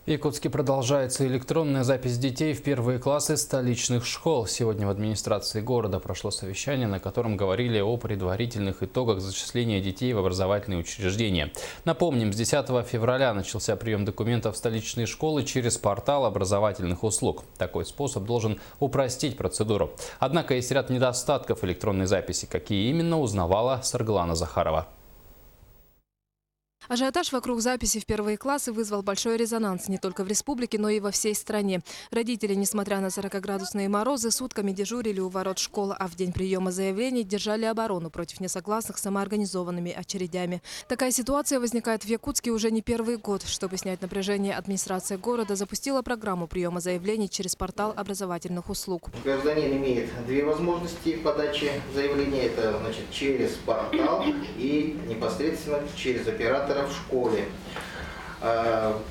В Якутске продолжается электронная запись детей в первые классы столичных школ. Сегодня в администрации города прошло совещание, на котором говорили о предварительных итогах зачисления детей в образовательные учреждения. Напомним, с 10 февраля начался прием документов в столичные школы через портал образовательных услуг. Такой способ должен упростить процедуру. Однако есть ряд недостатков электронной записи. Какие именно, узнавала Сарглана Захарова. Ажиотаж вокруг записи в первые классы вызвал большой резонанс не только в республике, но и во всей стране. Родители, несмотря на 40-градусные морозы, сутками дежурили у ворот школы, а в день приема заявлений держали оборону против несогласных самоорганизованными очередями. Такая ситуация возникает в Якутске уже не первый год. Чтобы снять напряжение, администрация города запустила программу приема заявлений через портал образовательных услуг. Гражданин имеет две возможности подачи заявления. Это значит через портал и непосредственно через оператора в школе.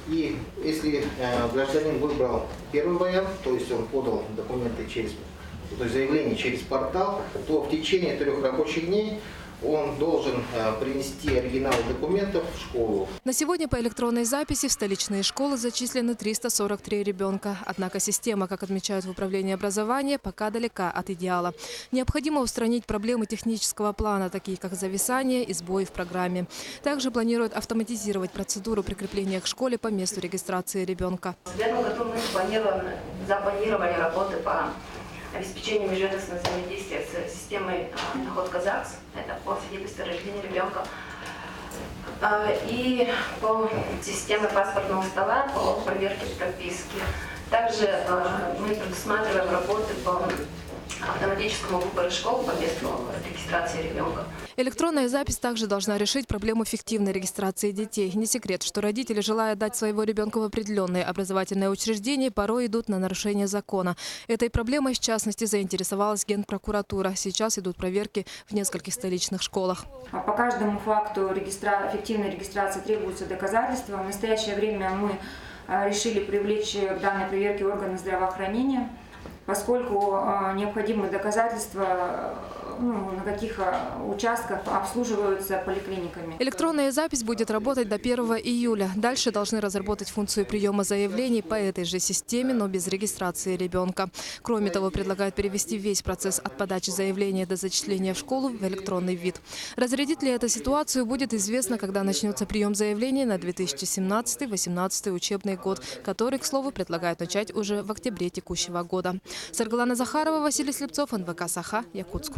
И если гражданин выбрал первый вариант, то есть он подал документы то есть заявление через портал, то в течение 3 рабочих дней он должен принести оригиналы документов в школу. На сегодня по электронной записи в столичные школы зачислены 343 ребенка. Однако система, как отмечают в управлении образования, пока далека от идеала. Необходимо устранить проблемы технического плана, такие как зависание и сбои в программе. Также планируют автоматизировать процедуру прикрепления к школе по месту регистрации ребенка. В этом году мы запланировали работы по обеспечению межведомственного взаимодействия с системой находка ЗАГС, это по свидетельству о рождении ребенка, и по системе паспортного стола по проверке прописки. Также мы предусматриваем работы по автоматическому выбору школ по месту регистрации ребенка. Электронная запись также должна решить проблему фиктивной регистрации детей. Не секрет, что родители, желая дать своего ребенка в определенное образовательное учреждение, порой идут на нарушение закона. Этой проблемой, в частности, заинтересовалась Генпрокуратура. Сейчас идут проверки в нескольких столичных школах. По каждому факту фиктивной регистрации требуются доказательства. В настоящее время мы решили привлечь к данной проверке органы здравоохранения, поскольку необходимы доказательства, на каких участках обслуживаются поликлиниками. Электронная запись будет работать до 1 июля. Дальше должны разработать функцию приема заявлений по этой же системе, но без регистрации ребенка. Кроме того, предлагают перевести весь процесс от подачи заявления до зачисления в школу в электронный вид. Разрядит ли это ситуацию, будет известно, когда начнется прием заявлений на 2017-2018 учебный год, который, к слову, предлагают начать уже в октябре текущего года. Сарглана Захарова, Василий Слепцов, НВК «Саха», Якутск.